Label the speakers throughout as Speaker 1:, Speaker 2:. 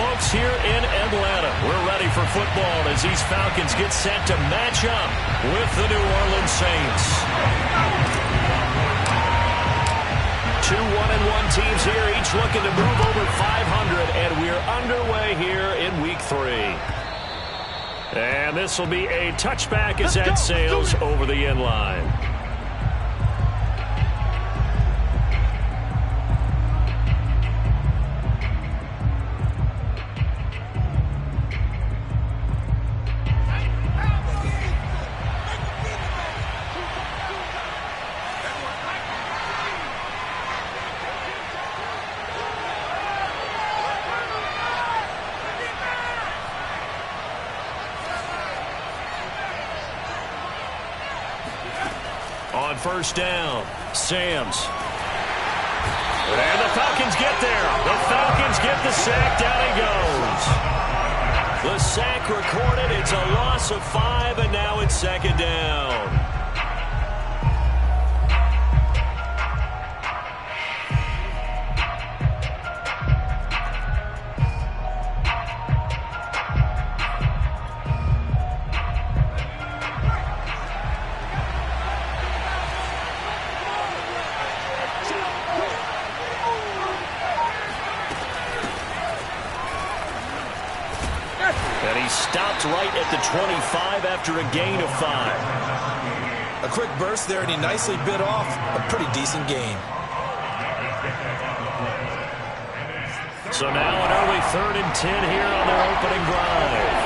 Speaker 1: folks, here in Atlanta. We're ready for football as these Falcons get set to match up with the New Orleans Saints. 2 1-1 teams here, each looking to move over 500, and we're underway here in Week 3. And this will be a touchback as that sails over the end line. On first down, Sams. And the Falcons get there. The Falcons get the sack. Down he goes. The sack recorded. It's a loss of 5, and now it's second down. And he stopped right at the 25 after a gain of 5.
Speaker 2: A quick burst there, and he nicely bit off a pretty decent gain.
Speaker 1: So now an early 3rd and 10 here on their opening drive.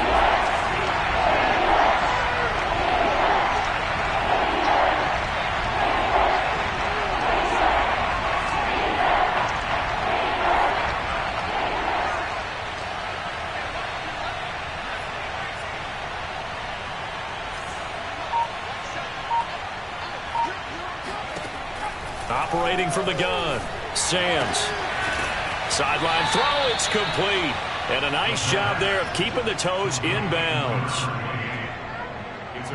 Speaker 1: Operating from the gun, Sams. Sideline throw, it's complete. And a nice job there of keeping the toes inbounds.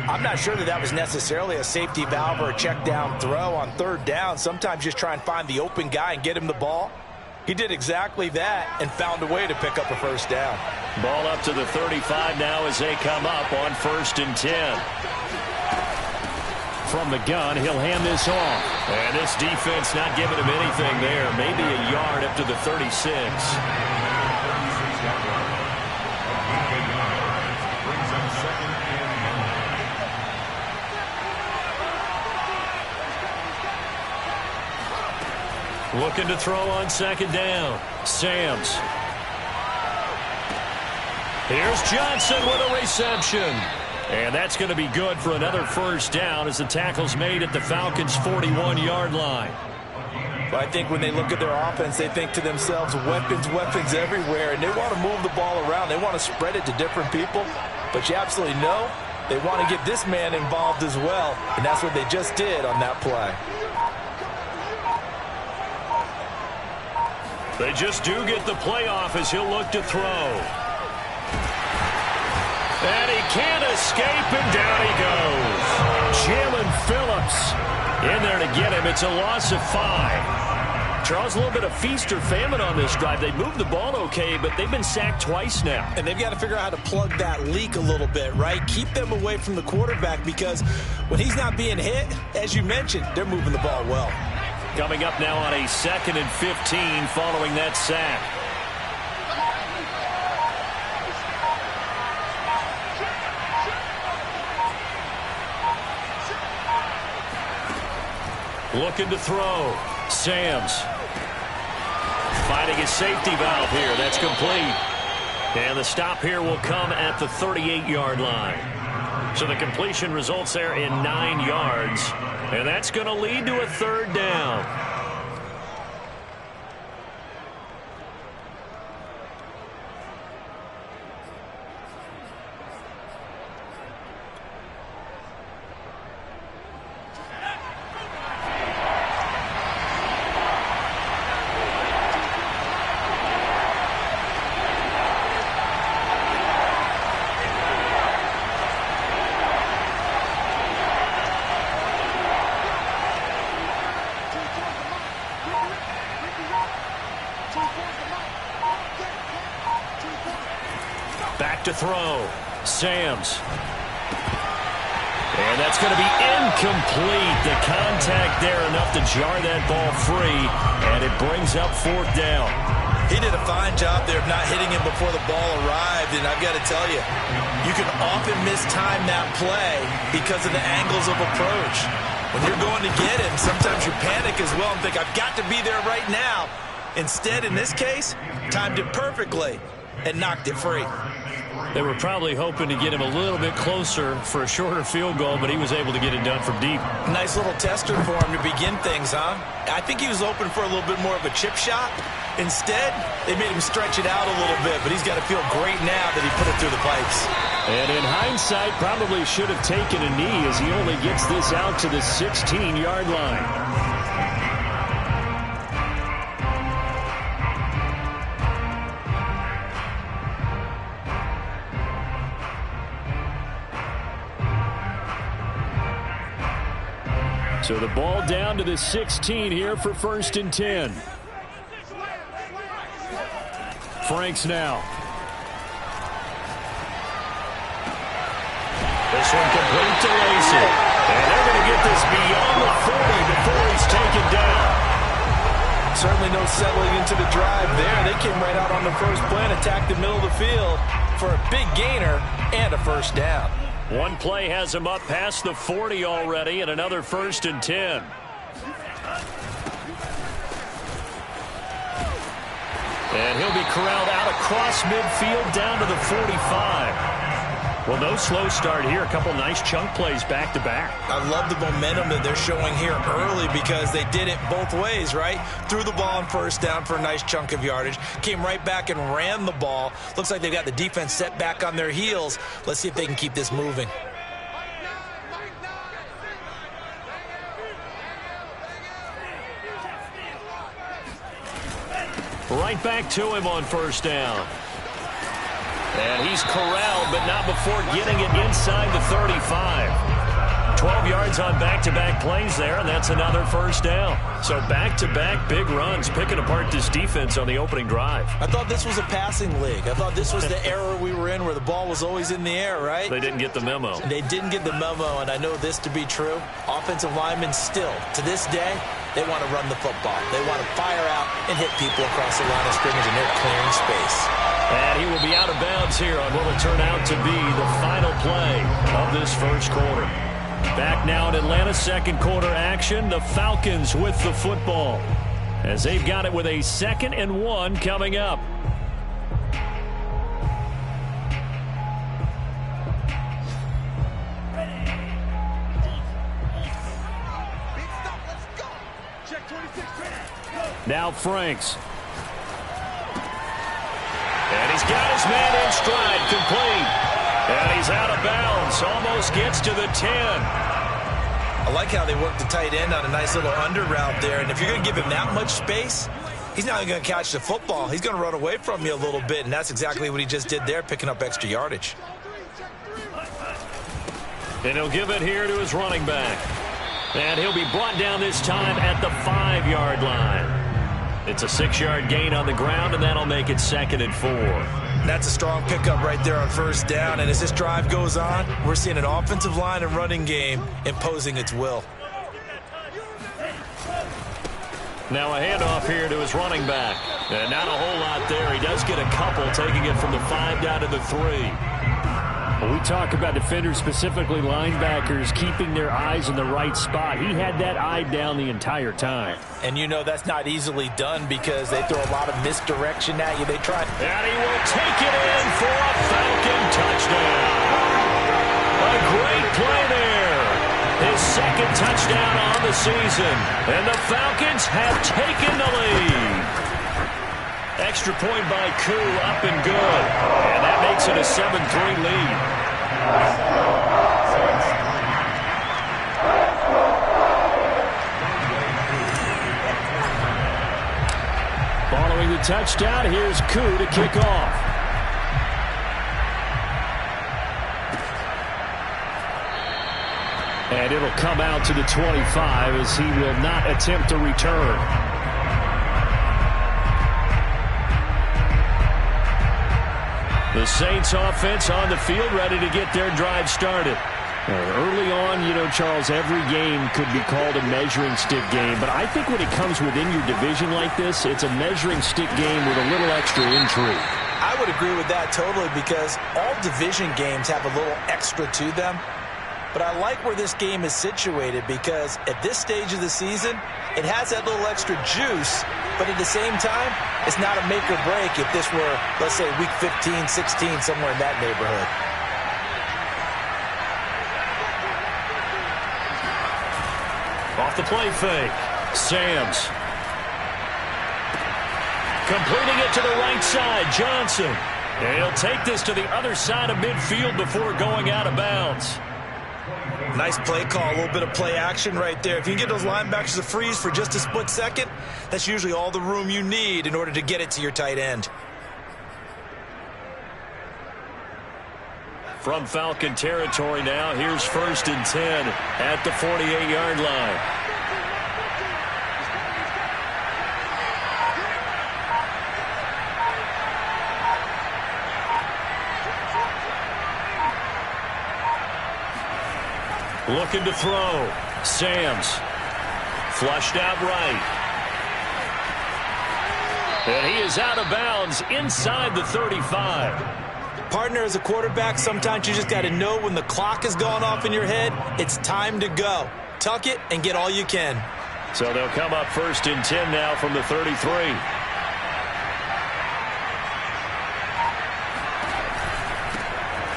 Speaker 2: I'm not sure that was necessarily a safety valve or a check down throw on 3rd down. Sometimes just try and find the open guy and get him the ball. He did exactly that and found a way to pick up a 1st down.
Speaker 1: Ball up to the 35 now as they come up on 1st and 10. From the gun, he'll hand this off. And this defense not giving him anything there. Maybe a yard up to the 36. Looking to throw on 2nd down. Sams. Here's Johnson with a reception. And that's going to be good for another 1st down as the tackle's made at the Falcons' 41-yard line.
Speaker 2: Well, I think when they look at their offense, they think to themselves, weapons, weapons everywhere, and they want to move the ball around. They want to spread it to different people. But you absolutely know they want to get this man involved as well, and that's what they just did on that play.
Speaker 1: They just do get the playoff as he'll look to throw. And he can't escape, and down he goes. Jalen Phillips in there to get him. It's a loss of 5. Charles, a little bit of feast or famine on this drive. They moved the ball okay, but they've been sacked twice now.
Speaker 2: And they've got to figure out how to plug that leak a little bit, right? Keep them away from the quarterback because when he's not being hit, as you mentioned, they're moving the ball well.
Speaker 1: Coming up now on a 2nd and 15 following that sack. Looking to throw. Sams. Finding his safety valve here. That's complete. And the stop here will come at the 38-yard line. So the completion results there in 9 yards. And that's going to lead to a 3rd down. Back to throw. Sams. And that's going to be incomplete. The contact there enough to jar that ball free, and it brings up 4th down.
Speaker 2: He did a fine job there of not hitting him before the ball arrived, and I've got to tell you, you can often mistime that play because of the angles of approach. When you're going to get him, sometimes you panic as well and think, I've got to be there right now. Instead, in this case, timed it perfectly and knocked it free.
Speaker 1: They were probably hoping to get him a little bit closer for a shorter field goal, but he was able to get it done from deep.
Speaker 2: Nice little tester for him to begin things, huh? I think he was open for a little bit more of a chip shot. Instead, they made him stretch it out a little bit, but he's got to feel great now that he put it through the pipes.
Speaker 1: And in hindsight, probably should have taken a knee as he only gets this out to the 16-yard line. So the ball down to the 16 here for 1st and 10. Franks now. This one complete to Lacey. And they're going to get this beyond the 40 before he's taken down.
Speaker 2: Certainly no settling into the drive there. They came right out on the first play and attacked the middle of the field for a big gainer and a 1st down.
Speaker 1: One play has him up past the 40 already, and another 1st and 10. And he'll be corralled out across midfield down to the 45. Well, no slow start here. A couple nice chunk plays back-to-back.
Speaker 2: I love the momentum that they're showing here early because they did it both ways, right? Threw the ball on 1st down for a nice chunk of yardage. Came right back and ran the ball. Looks like they've got the defense set back on their heels. Let's see if they can keep this moving.
Speaker 1: Right back to him on 1st down. And he's corralled, but not before getting it inside the 35. 12 yards on back-to-back plays there, and that's another 1st down. So back-to-back big runs, picking apart this defense on the opening drive.
Speaker 2: I thought this was a passing league. I thought this was the era we were in where the ball was always in the air, right?
Speaker 1: They didn't get the memo.
Speaker 2: They didn't get the memo, and I know this to be true. Offensive linemen still, to this day, they want to run the football. They want to fire out and hit people across the line of scrimmage, and they're clearing space.
Speaker 1: And he will be out of bounds here on what will turn out to be the final play of this 1st quarter. Back now in Atlanta's 2nd quarter action, the Falcons with the football, as they've got it with a 2nd and 1 coming up. Now Franks. And he's got his man in stride, complete. And he's out of bounds, almost gets to the 10.
Speaker 2: I like how they work the tight end on a nice little under route there. And if you're going to give him that much space, he's not going to catch the football. He's going to run away from you a little bit, and that's exactly what he just did there, picking up extra yardage.
Speaker 1: And he'll give it here to his running back. And he'll be brought down this time at the 5-yard line. It's a 6-yard gain on the ground, and that'll make it 2nd and 4.
Speaker 2: That's a strong pickup right there on 1st down. And as this drive goes on, we're seeing an offensive line and running game imposing its will.
Speaker 1: Now a handoff here to his running back. And not a whole lot there. He does get a couple, taking it from the 5 down to the 3. When we talk about defenders, specifically linebackers, keeping their eyes in the right spot, he had that eye down the entire time.
Speaker 2: And you know that's not easily done because they throw a lot of misdirection at you. They try.
Speaker 1: And he will take it in for a Falcon touchdown. A great play there. His 2nd touchdown on the season. And the Falcons have taken the lead. Extra point by Koo, up and good. And that makes it a 7-3 lead. Following the touchdown, here's Koo to kick off. And it'll come out to the 25 as he will not attempt to return. The Saints offense on the field, ready to get their drive started. Early on, you know, Charles, every game could be called a measuring stick game. But I think when it comes within your division like this, it's a measuring stick game with a little extra intrigue.
Speaker 2: I would agree with that totally, because all division games have a little extra to them. But I like where this game is situated, because at this stage of the season, it has that little extra juice. But at the same time, it's not a make or break if this were, let's say, week 15, 16, somewhere in that neighborhood.
Speaker 1: Off the play fake. Sams. Completing it to the right side. Johnson. And he'll take this to the other side of midfield before going out of bounds.
Speaker 2: Nice play call, a little bit of play action right there. If you can get those linebackers to freeze for just a split second, that's usually all the room you need in order to get it to your tight end.
Speaker 1: From Falcon territory now, here's 1st and 10 at the 48-yard line. Looking to throw. Sams. Flushed out right. And he is out of bounds inside the 35.
Speaker 2: Partner, as a quarterback, sometimes you just got to know when the clock has gone off in your head, it's time to go. Tuck it and get all you can.
Speaker 1: So they'll come up 1st and 10 now from the 33.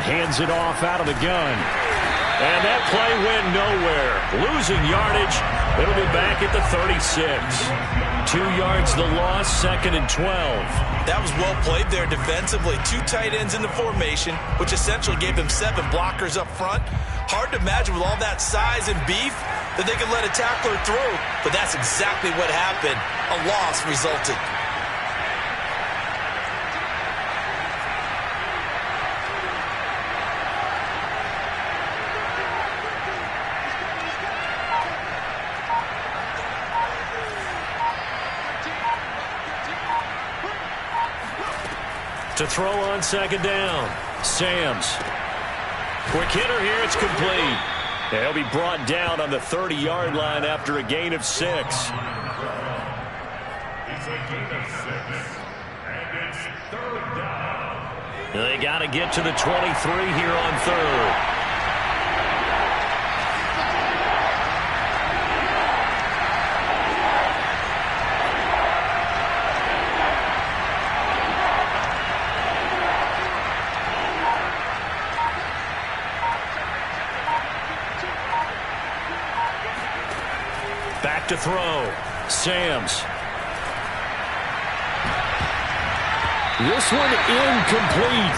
Speaker 1: Hands it off out of the gun. And that play went nowhere. Losing yardage. It'll be back at the 36. 2 yards the loss, 2nd and 12.
Speaker 2: That was well played there defensively. 2 tight ends in the formation, which essentially gave them 7 blockers up front. Hard to imagine with all that size and beef that they could let a tackler through. But that's exactly what happened. A loss resulted.
Speaker 1: To throw on 2nd down. Sams. Quick hitter here. It's complete. He'll be brought down on the 30-yard line after a gain of 6.
Speaker 3: It's a gain of 6. And it's 3rd down.
Speaker 1: They got to get to the 23 here on 3rd. To throw. Sams. This one incomplete.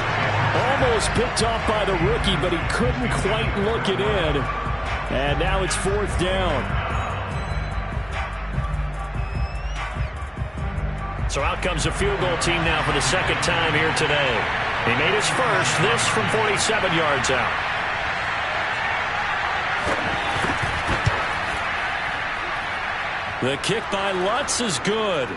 Speaker 1: Almost picked off by the rookie, but he couldn't quite look it in. And now it's 4th down. So out comes a field goal team now for the 2nd time here today. He made his first, this from 47 yards out. The kick by Lutz is good.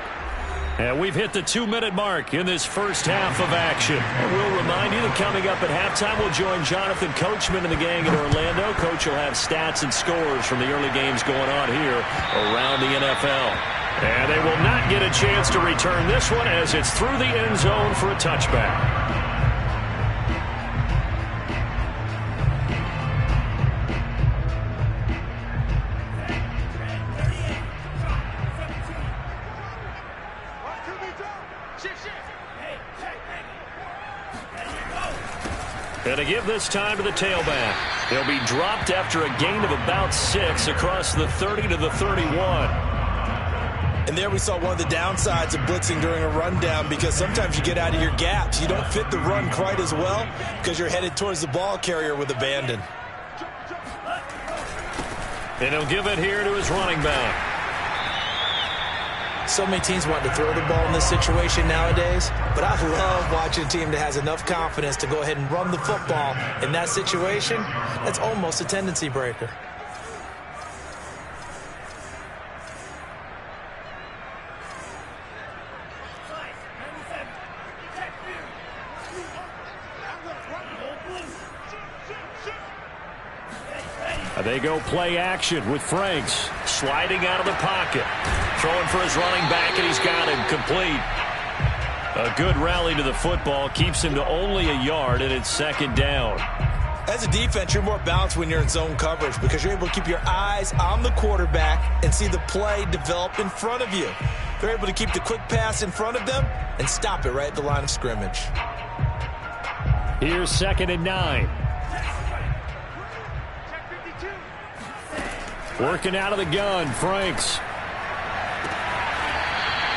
Speaker 1: And we've hit the 2-minute mark in this first half of action. And we'll remind you that coming up at halftime, we'll join Jonathan Coachman and the gang in Orlando. Coach will have stats and scores from the early games going on here around the NFL. And they will not get a chance to return this one as it's through the end zone for a touchback. And to give this time to the tailback. He'll be dropped after a gain of about 6 across the 30 to the 31.
Speaker 2: And there we saw one of the downsides of blitzing during a rundown, because sometimes you get out of your gaps. You don't fit the run quite as well because you're headed towards the ball carrier with abandon.
Speaker 1: And he'll give it here to his running back.
Speaker 2: So many teams want to throw the ball in this situation nowadays, but I love watching a team that has enough confidence to go ahead and run the football in that situation. That's almost a tendency breaker.
Speaker 1: They go play action with Franks. Sliding out of the pocket. Throwing for his running back, and he's got him complete. A good rally to the football. Keeps him to only a yard, and it's second down.
Speaker 2: As a defense, you're more balanced when you're in zone coverage because you're able to keep your eyes on the quarterback and see the play develop in front of you. They're able to keep the quick pass in front of them and stop it right at the line of scrimmage.
Speaker 1: Here's 2nd and 9. Working out of the gun, Franks.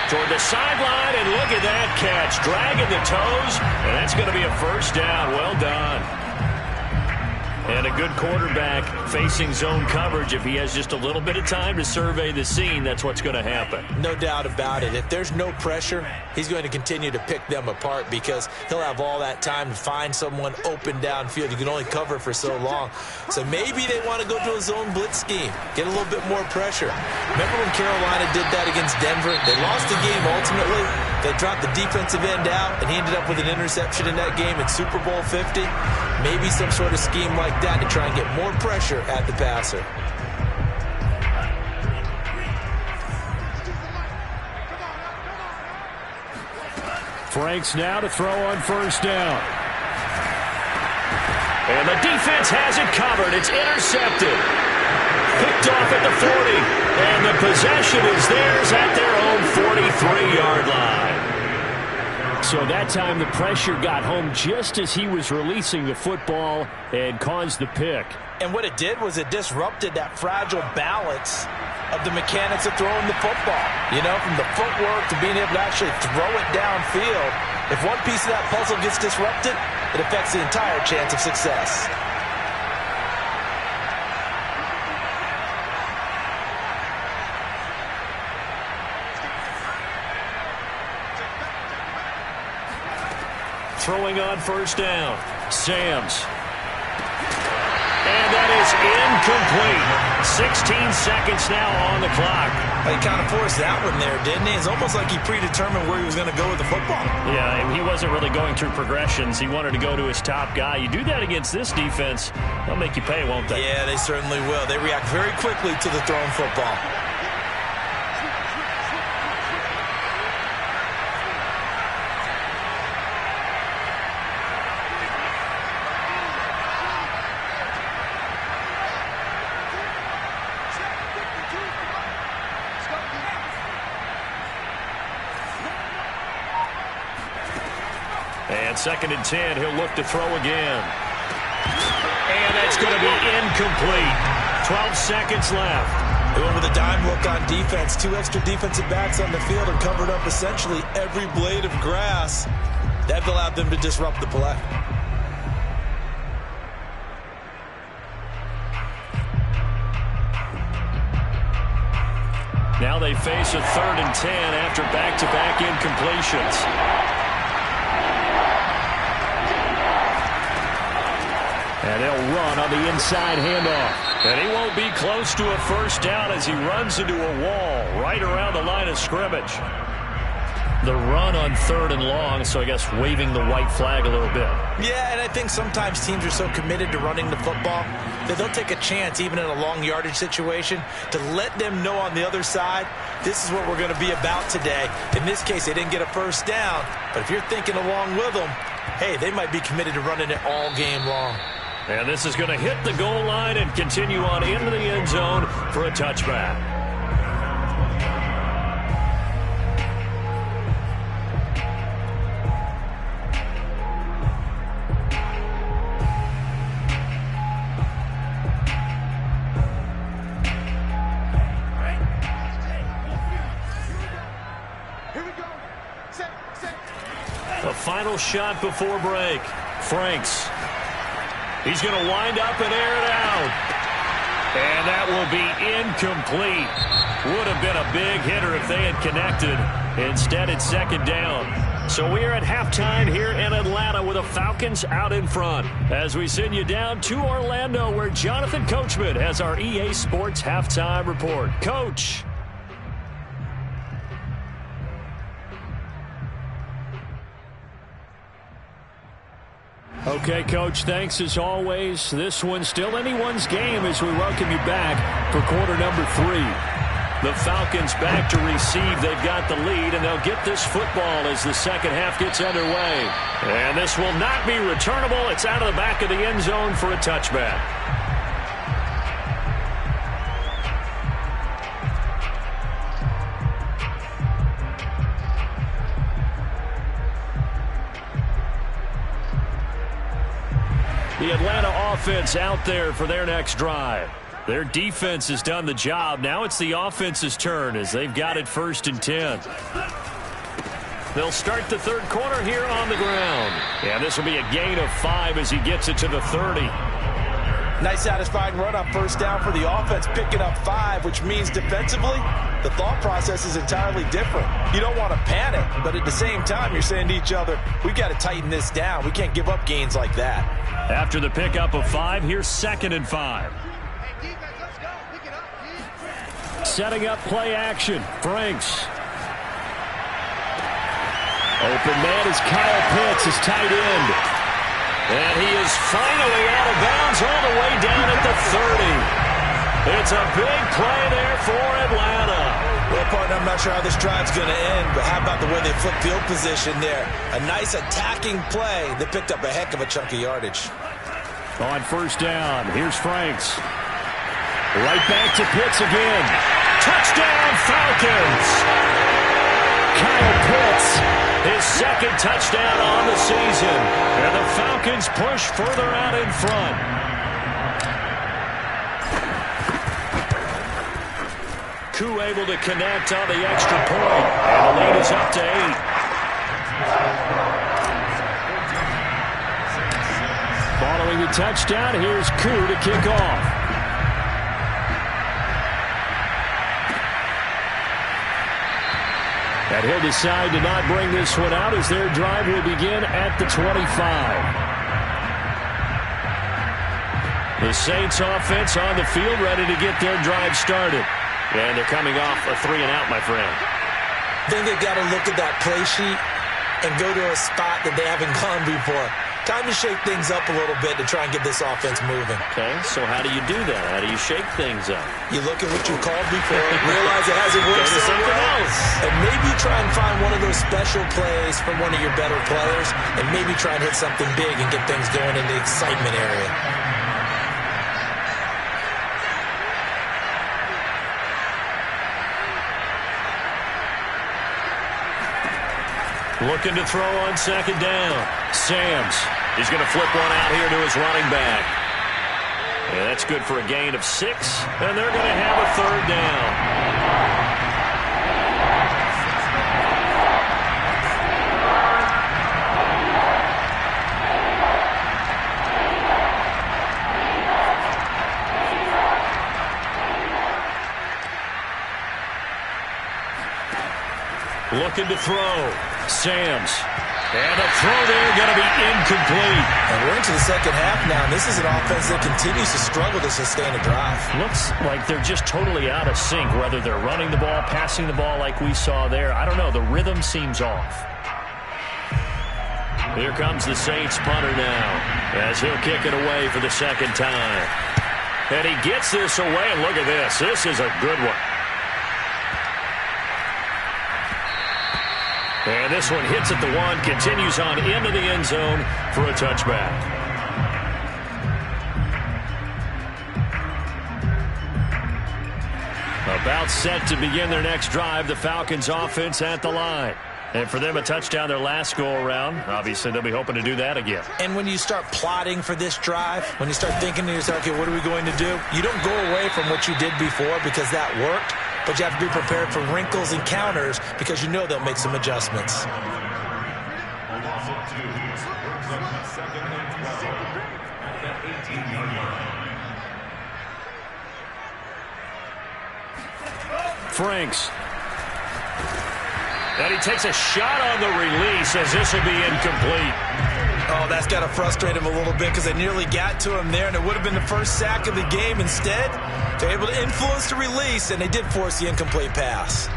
Speaker 1: Toward the sideline, and look at that catch. Dragging the toes, and that's going to be a first down. Well done. And a good quarterback facing zone coverage. If he has just a little bit of time to survey the scene, that's what's going to happen.
Speaker 2: No doubt about it. If there's no pressure, he's going to continue to pick them apart because he'll have all that time to find someone open downfield. You can only cover for so long. So maybe they want to go to a zone blitz scheme, get a little bit more pressure. Remember when Carolina did that against Denver? They lost the game ultimately. They dropped the defensive end out, and he ended up with an interception in that game in Super Bowl 50. Maybe some sort of scheme like that to try and get more pressure at the passer.
Speaker 1: Franks now to throw on first down. And the defense has it covered. It's intercepted. Picked off at the 40. And the possession is theirs at their own 43-yard line. So that time the pressure got home just as he was releasing the football and caused the pick.
Speaker 2: And what it did was it disrupted that fragile balance of the mechanics of throwing the football. You know, from the footwork to being able to actually throw it downfield. If one piece of that puzzle gets disrupted, it affects the entire chance of success.
Speaker 1: Throwing on first down. Sams. And that is incomplete. 16 seconds now on the clock.
Speaker 2: He kind of forced that one there, didn't he? It's almost like he predetermined where he was going to go with the football.
Speaker 1: Yeah, he wasn't really going through progressions. He wanted to go to his top guy. You do that against this defense, they'll make you pay, won't they?
Speaker 2: Yeah, they certainly will. They react very quickly to the thrown football.
Speaker 1: And 2nd and 10, he'll look to throw again. And that's going to be incomplete. 12 seconds left.
Speaker 2: Going with a dime look on defense. 2 extra defensive backs on the field and covered up essentially every blade of grass. That allowed them to disrupt the play.
Speaker 1: Now they face a 3rd and 10 after back-to-back incompletions. And they'll run on the inside handoff. And he won't be close to a first down as he runs into a wall right around the line of scrimmage. The run on 3rd and long, so I guess waving the white flag a little bit.
Speaker 2: Yeah, and I think sometimes teams are so committed to running the football that they'll take a chance, even in a long yardage situation, to let them know on the other side, this is what we're going to be about today. In this case, they didn't get a first down, but if you're thinking along with them, hey, they might be committed to running it all game long.
Speaker 1: And this is going to hit the goal line and continue on into the end zone for a touchback. The final shot before break. Franks. He's going to wind up and air it out. And that will be incomplete. Would have been a big hitter if they had connected. Instead, it's 2nd down. So we are at halftime here in Atlanta with the Falcons out in front. As we send you down to Orlando, where Jonathan Coachman has our EA Sports halftime report. Coach. Okay, Coach, thanks as always. This one's still anyone's game as we welcome you back for quarter number 3. The Falcons back to receive. They've got the lead, and they'll get this football as the second half gets underway. And this will not be returnable. It's out of the back of the end zone for a touchback. The Atlanta offense out there for their next drive. Their defense has done the job. Now it's the offense's turn as they've got it 1st and 10. They'll start the third quarter here on the ground. And this will be a gain of 5 as he gets it to the 30.
Speaker 2: Nice satisfying run on first down for the offense, picking up 5, which means defensively, the thought process is entirely different. You don't want to panic, but at the same time, you're saying to each other, we've got to tighten this down. We can't give up gains like that.
Speaker 1: After the pickup of 5, here's 2nd and 5. Setting up play action. Franks. Open man is Kyle Pitts, his tight end. And he is finally out of bounds all the way down at the 30. It's a big play there for Atlanta.
Speaker 2: Well, partner, I'm not sure how this drive's going to end, but how about the way they flip field position there? A nice attacking play that picked up a heck of a chunk of yardage.
Speaker 1: On first down, here's Franks. Right back to Pitts again. Touchdown, Falcons! Kyle Pitts, his 2nd touchdown on the season. And the Falcons push further out in front. Koo able to connect on the extra point. And the lead is up to 8. Following the touchdown, here's Koo to kick off. And he'll decide to not bring this one out as their drive will begin at the 25. The Saints offense on the field ready to get their drive started. And they're coming off a 3-and-out, my friend.
Speaker 2: I think they've got to look at that play sheet and go to a spot that they haven't gone before. Time to shake things up a little bit to try and get this offense moving.
Speaker 1: Okay, so how do you do that? How do you shake things up?
Speaker 2: You look at what you called before, realize it hasn't worked somewhere else, and maybe try and find one of those special plays from one of your better players, and maybe try and hit something big and get things going in the excitement area.
Speaker 1: Looking to throw on 2nd down. Sams. He's going to flip one out here to his running back. Yeah, that's good for a gain of 6. And they're going to have a 3rd down. Looking to throw. Sams. And a throw there going to be incomplete.
Speaker 2: And we're into the second half now, and this is an offense that continues to struggle to sustain a drive.
Speaker 1: Looks like they're just totally out of sync, whether they're running the ball, passing the ball like we saw there. I don't know. The rhythm seems off. Here comes the Saints punter now as he'll kick it away for the 2nd time. And he gets this away, and look at this. This is a good one. And this one hits at the 1, continues on into the end zone for a touchback. About set to begin their next drive, the Falcons offense at the line. And for them, a touchdown their last go-around. Obviously, they'll be hoping to do that again.
Speaker 2: And when you start plotting for this drive, when you start thinking to yourself, okay, what are we going to do? You don't go away from what you did before because that worked. But you have to be prepared for wrinkles and counters because you know they'll make some adjustments.
Speaker 1: Franks. And he takes a shot on the release as this will be incomplete.
Speaker 2: Oh, that's got to frustrate him a little bit because they nearly got to him there, and it would have been the first sack of the game. Instead, they're able to influence the release, and they did force the incomplete pass.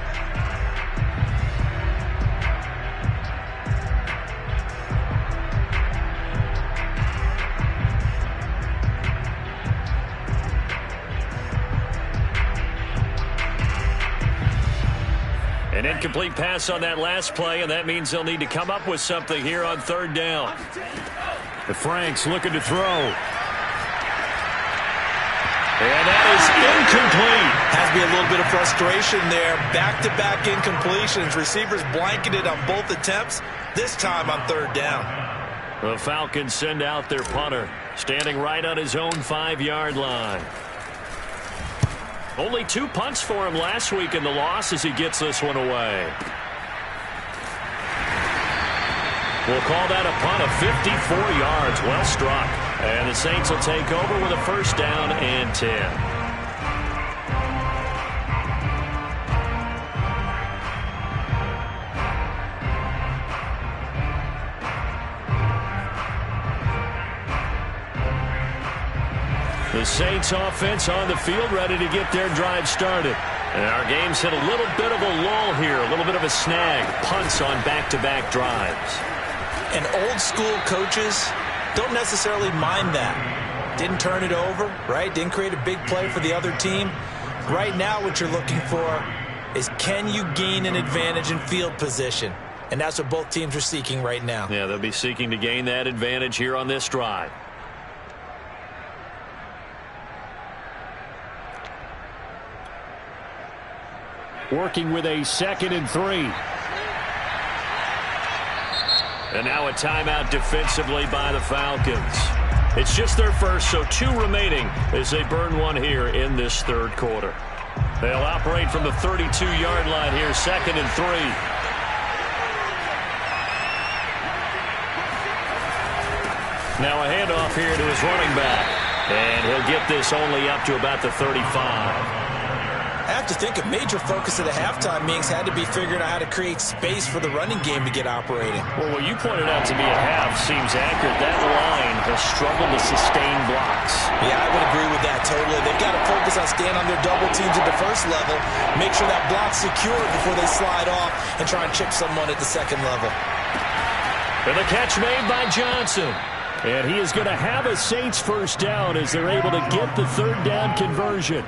Speaker 1: Incomplete pass on that last play, and that means they'll need to come up with something here on third down. The Franks looking to throw. And that is incomplete.
Speaker 2: Has to be a little bit of frustration there. Back-to-back incompletions. Receivers blanketed on both attempts, this time on third down.
Speaker 1: The Falcons send out their punter, standing right on his own 5-yard line. Only 2 punts for him last week in the loss as he gets this one away. We'll call that a punt of 54 yards. Well struck. And the Saints will take over with a first down and 10. The Saints offense on the field, ready to get their drive started. And our game's hit a little bit of a lull here, a little bit of a snag. Punts on back-to-back drives.
Speaker 2: And old school coaches don't necessarily mind that. Didn't turn it over, right? Didn't create a big play for the other team. Right now what you're looking for is, can you gain an advantage in field position? And that's what both teams are seeking right now.
Speaker 1: Yeah, they'll be seeking to gain that advantage here on this drive. Working with a 2nd and 3. And now a timeout defensively by the Falcons. It's just their first, so 2 remaining as they burn one here in this third quarter. They'll operate from the 32-yard line here, 2nd and 3. Now a handoff here to his running back. And he'll get this only up to about the 35.
Speaker 2: I have to think a major focus of the halftime meetings had to be figuring out how to create space for the running game to get operating.
Speaker 1: Well, what you pointed out to me at half seems accurate. That line has struggled to sustain blocks.
Speaker 2: Yeah, I would agree with that totally. They've got to focus on staying on their double teams at the first level, make sure that block's secure before they slide off and try and chip someone at the second level.
Speaker 1: And the catch made by Johnson. And he is going to have a Saints first down as they're able to get the third down conversion.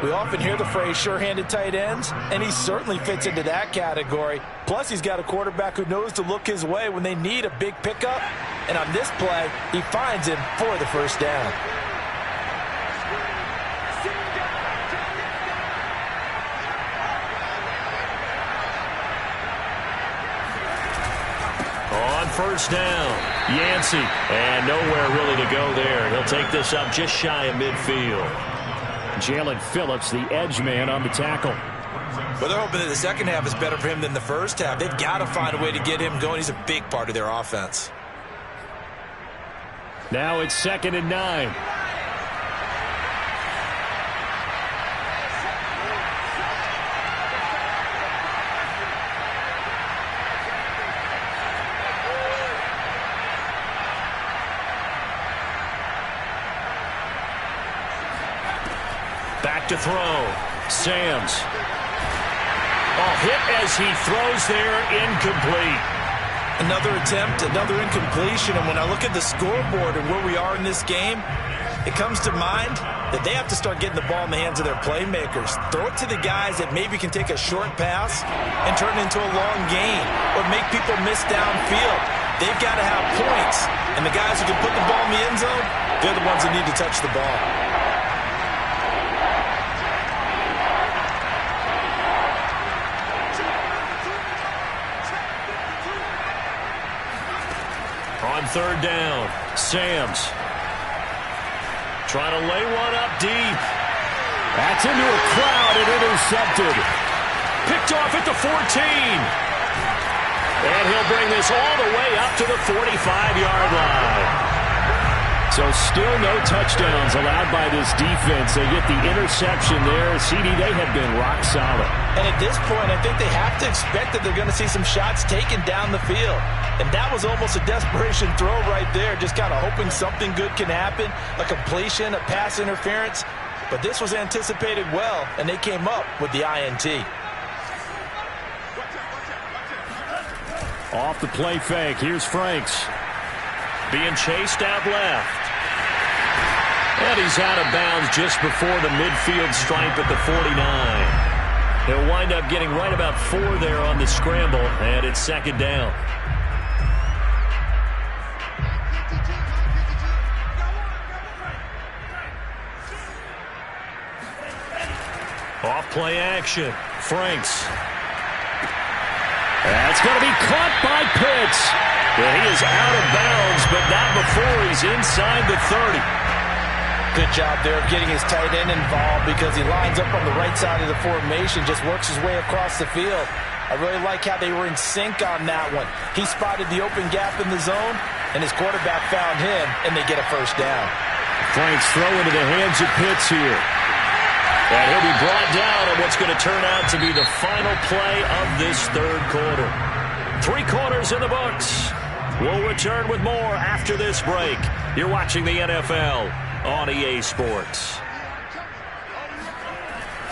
Speaker 2: We often hear the phrase sure-handed tight ends, and he certainly fits into that category. Plus, he's got a quarterback who knows to look his way when they need a big pickup. And on this play, he finds him for the first down.
Speaker 1: On first down, Yancey. And nowhere really to go there. He'll take this up just shy of midfield. Jalen Phillips, the edge man on the tackle.
Speaker 2: Well, they're hoping that the second half is better for him than the first half. They've got to find a way to get him going. He's a big part of their offense.
Speaker 1: Now it's 2nd and 9. Back to throw. Sams. Oh, hit as he throws there, incomplete.
Speaker 2: Another attempt, another incompletion, and when I look at the scoreboard and where we are in this game, it comes to mind that they have to start getting the ball in the hands of their playmakers. Throw it to the guys that maybe can take a short pass and turn it into a long gain or make people miss downfield. They've got to have points, and the guys who can put the ball in the end zone, they're the ones that need to touch the ball.
Speaker 1: On third down, Sams trying to lay one up deep. That's into a crowd and intercepted. Picked off at the 14. And he'll bring this all the way up to the 45-yard line. So still no touchdowns allowed by this defense. They get the interception there. CD, they have been rock solid.
Speaker 2: And at this point, I think they have to expect that they're going to see some shots taken down the field. And that was almost a desperation throw right there, just kind of hoping something good can happen, a completion, a pass interference. But this was anticipated well, and they came up with the INT.
Speaker 1: Off the play fake, here's Franks. Being chased out left. And he's out of bounds just before the midfield stripe at the 49. He'll wind up getting right about 4 there on the scramble, and it's second down. Off play action. Franks. That's going to be caught by Pitts. Well, he is out of bounds, but not before he's inside the 30.
Speaker 2: Good job there of getting his tight end involved because he lines up on the right side of the formation, just works his way across the field. I really like how they were in sync on that one. He spotted the open gap in the zone, and his quarterback found him, and they get a first down.
Speaker 1: Franks throw into the hands of Pitts here. And he'll be brought down on what's going to turn out to be the final play of this third quarter. 3 quarters in the books. We'll return with more after this break. You're watching the NFL on EA Sports.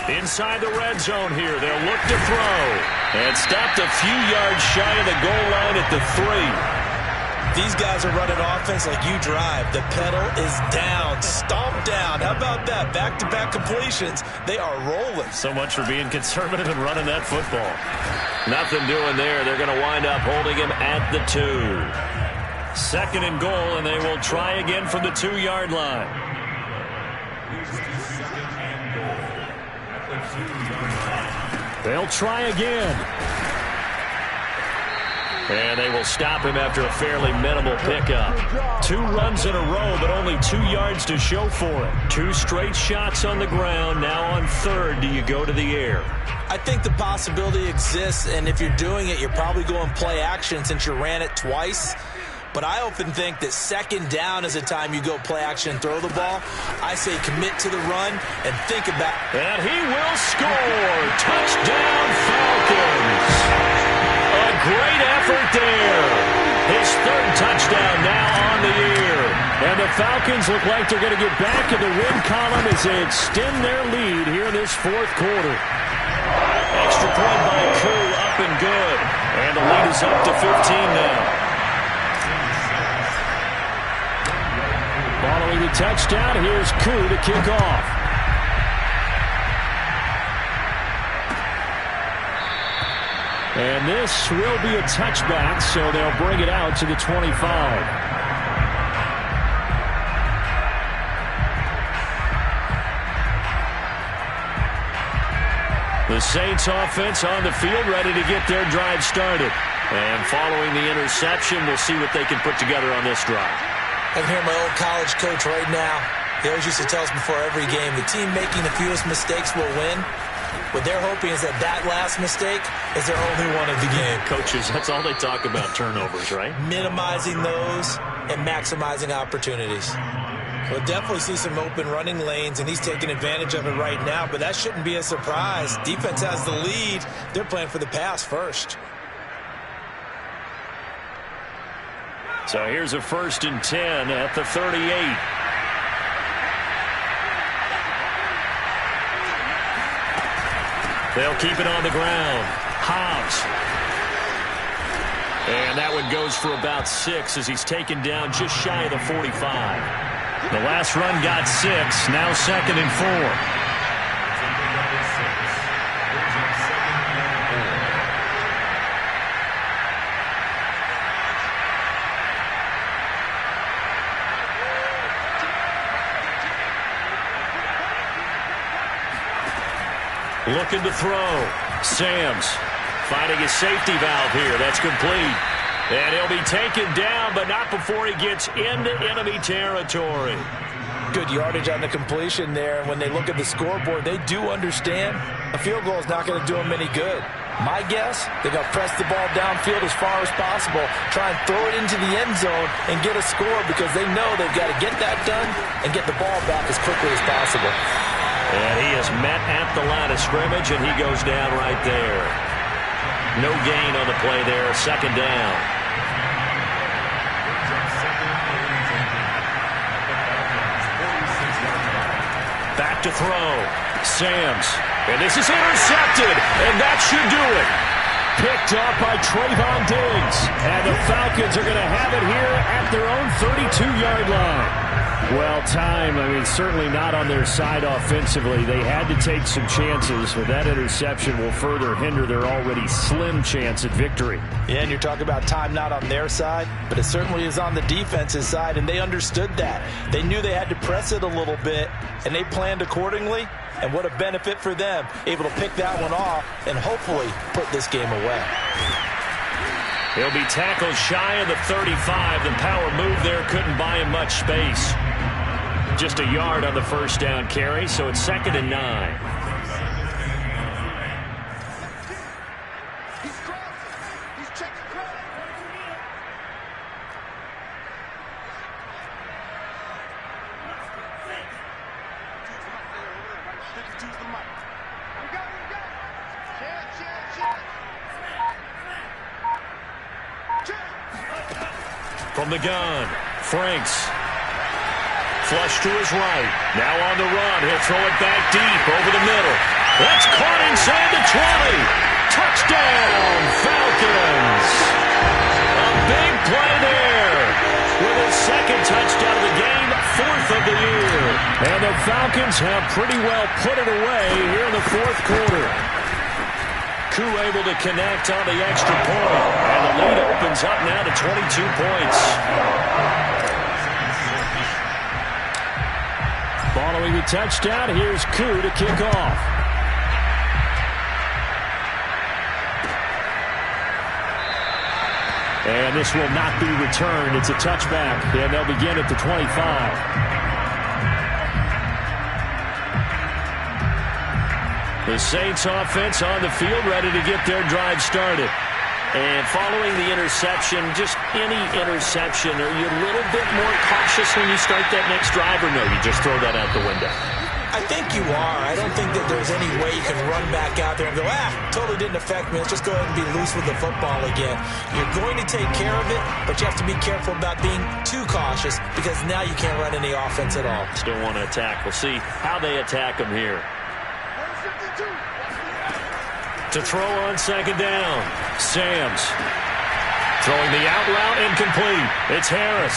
Speaker 1: Inside the red zone here, they'll look to throw. And stopped a few yards shy of the goal line at the 3.
Speaker 2: These guys are running offense like you drive. The pedal is down, stomped down. How about that? Back-to-back completions. They are rolling.
Speaker 1: So much for being conservative and running that football. Nothing doing there. They're going to wind up holding him at the 2. Second and goal, and they will try again from the 2-yard line. They'll try again. And they will stop him after a fairly minimal pickup. 2 runs in a row, but only 2 yards to show for it. 2 straight shots on the ground. Now on third, do you go to the air?
Speaker 2: I think the possibility exists, and if you're doing it, you're probably going play action since you ran it twice. But I often think that second down is a time you go play action and throw the ball. I say commit to the run and think about...
Speaker 1: And he will score! Touchdown, Falcons! A great effort there. His 3rd touchdown now on the year. And the Falcons look like they're going to get back in the win column as they extend their lead here in this 4th quarter. Extra point by Koo, up and good. And the lead is up to 15 now. Following the touchdown, here's Koo to kick off. And this will be a touchback, so they'll bring it out to the 25. The Saints offense on the field, ready to get their drive started. And following the interception, we'll see what they can put together on this drive.
Speaker 2: I can hear my old college coach right now. He always used to tell us before every game, the team making the fewest mistakes will win. What they're hoping is that last mistake is their only one of the game.
Speaker 1: Coaches, that's all they talk about, turnovers, right?
Speaker 2: Minimizing those and maximizing opportunities. We'll definitely see some open running lanes, and he's taking advantage of it right now, but that shouldn't be a surprise. Defense has the lead. They're playing for the pass first.
Speaker 1: So here's a 1st and 10 at the 38. They'll keep it on the ground. Hobbs. And that one goes for about 6 as he's taken down just shy of the 45. The last run got 6. Now 2nd and 4. Looking to throw. Samms finding his safety valve here. That's complete. And he'll be taken down, but not before he gets into enemy territory.
Speaker 2: Good yardage on the completion there. And when they look at the scoreboard, they do understand a field goal is not going to do them any good. My guess, they're going to press the ball downfield as far as possible, try and throw it into the end zone and get a score because they know they've got to get that done and get the ball back as quickly as possible.
Speaker 1: And he is met at the line of scrimmage, and he goes down right there. No gain on the play there. 2nd down. Back to throw. Samms. And this is intercepted, and that should do it. Picked up by Trayvon Diggs. And the Falcons are going to have it here at their own 32-yard line. Well, time, certainly not on their side offensively. They had to take some chances, but that interception will further hinder their already slim chance at victory.
Speaker 2: Yeah, and you're talking about time not on their side, but it certainly is on the defense's side, and they understood that. They knew they had to press it a little bit, and they planned accordingly, and what a benefit for them, able to pick that one off and hopefully put this game away.
Speaker 1: He'll be tackled shy of the 35. The power move there couldn't buy him much space. Just a yard on the first down carry, so it's 2nd and 9. From the gun, Franks. Flush to his right. Now on the run. He'll throw it back deep over the middle. That's caught inside the 20. Touchdown, Falcons. A big play there. With his 2nd touchdown of the game, 4th of the year. And the Falcons have pretty well put it away here in the 4th quarter. Koo able to connect on the extra point. And the lead opens up now to 22 points. Following the touchdown, here's Koo to kick off. And this will not be returned. It's a touchback, and they'll begin at the 25. The Saints offense on the field, ready to get their drive started. And following the interception, just any interception, are you a little bit more cautious when you start that next drive, or no, you just throw that out the window?
Speaker 2: I think you are. I don't think that there's any way you can run back out there and go, totally didn't affect me. Let's just go ahead and be loose with the football again. You're going to take care of it, but you have to be careful about being too cautious because now you can't run any offense at all.
Speaker 1: Still want to attack. We'll see how they attack them here. To throw on 2nd down. Sams. Throwing the out route incomplete. It's Harris.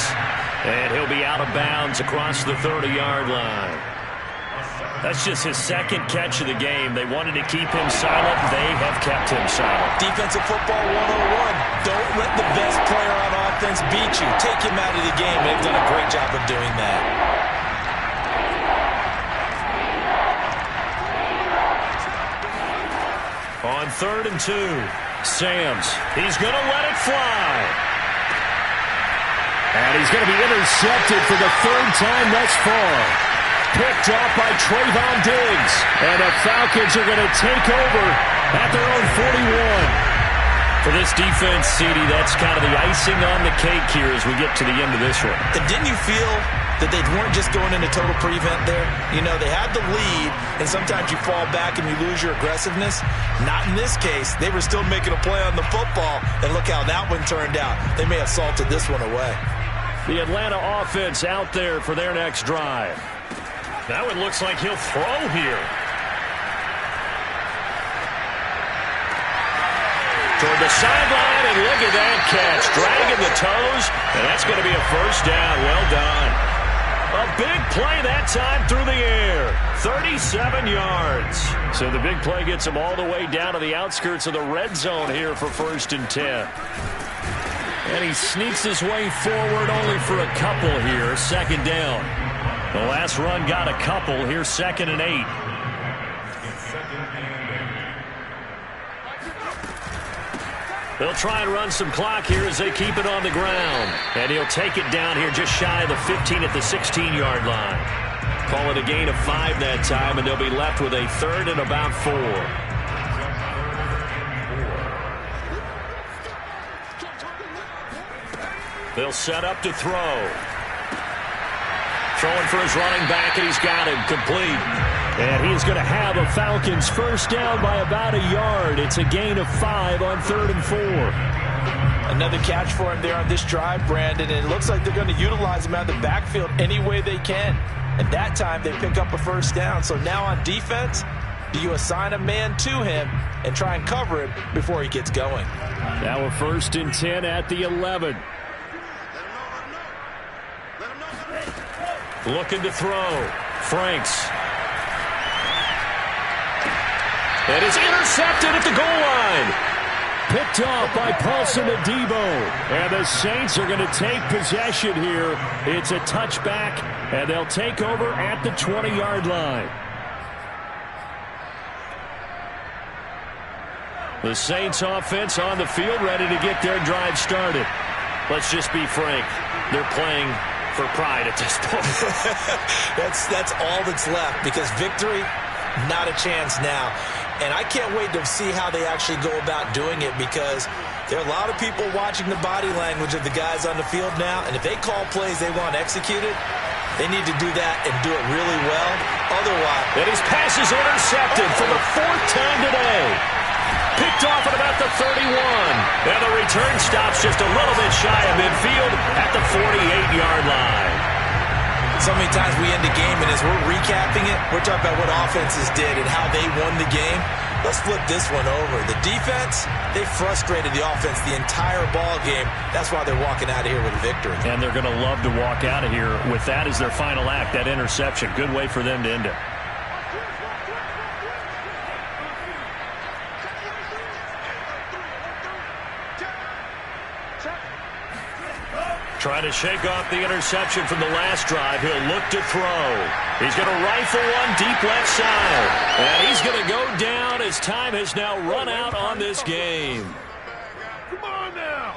Speaker 1: And he'll be out of bounds across the 30-yard line. That's just his 2nd catch of the game. They wanted to keep him silent. They have kept him silent.
Speaker 2: Defensive football 101. Don't let the best player on offense beat you. Take him out of the game. They've done a great job of doing that.
Speaker 1: On 3rd and 2, Sams. He's going to let it fly. And he's going to be intercepted for the 3rd time thus far. Picked off by Trayvon Diggs. And the Falcons are going to take over at their own 41. For this defense, CD, that's kind of the icing on the cake here as we get to the end of this one.
Speaker 2: And didn't you feel that they weren't just going into total prevent there? You know, they had the lead, and sometimes you fall back and you lose your aggressiveness. Not in this case. They were still making a play on the football, and look how that one turned out. They may have salted this one away.
Speaker 1: The Atlanta offense out there for their next drive. Now it looks like he'll throw here. Toward the sideline, and look at that catch. Dragging the toes, and that's going to be a 1st down. Well done. A big play that time through the air. 37 yards. So the big play gets him all the way down to the outskirts of the red zone here for 1st and 10. And he sneaks his way forward only for a couple here. 2nd down. The last run got a couple. Here's 2nd and 8. They'll try and run some clock here as they keep it on the ground. And he'll take it down here just shy of the 15 at the 16-yard line. Call it a gain of 5 that time, and they'll be left with a 3rd and about 4. They'll set up to throw. Throwing for his running back, and he's got him complete. And he's going to have a Falcons 1st down by about a yard. It's a gain of 5 on 3rd and 4.
Speaker 2: Another catch for him there on this drive, Brandon, and it looks like they're going to utilize him out of the backfield any way they can. And that time they pick up a 1st down. So now on defense, do you assign a man to him and try and cover him before he gets going?
Speaker 1: Now a 1st and 10 at the 11. Looking to throw. Franks. And it's intercepted at the goal line. Picked off by Paulson Adebo. And the Saints are going to take possession here. It's a touchback, and they'll take over at the 20-yard line. The Saints offense on the field, ready to get their drive started. Let's just be frank. They're playing for pride at this point.
Speaker 2: That's all that's left, because victory, not a chance now. And I can't wait to see how they actually go about doing it, because there are a lot of people watching the body language of the guys on the field now, and if they call plays they want executed, they need to do that and do it really well. Otherwise,
Speaker 1: and his pass is intercepted for the 4th time today. Picked off at about the 31. And the return stops just a little bit shy of midfield at the 48-yard line.
Speaker 2: So many times we end the game, and as we're recapping it, we're talking about what offenses did and how they won the game. Let's flip this one over. The defense, they frustrated the offense the entire ball game. That's why they're walking out of here with a victory.
Speaker 1: And they're going to love to walk out of here with that as their final act, that interception. Good way for them to end it. Trying to shake off the interception from the last drive. He'll look to throw. He's going to rifle one deep left side. And he's going to go down as time has now run out on this game.
Speaker 3: Come on now.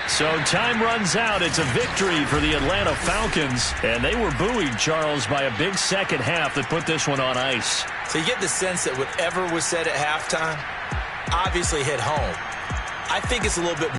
Speaker 1: So time runs out. It's a victory for the Atlanta Falcons. And they were buoyed, Charles, by a big second half that put this one on ice.
Speaker 2: So you get the sense that whatever was said at halftime obviously hit home. I think it's a little bit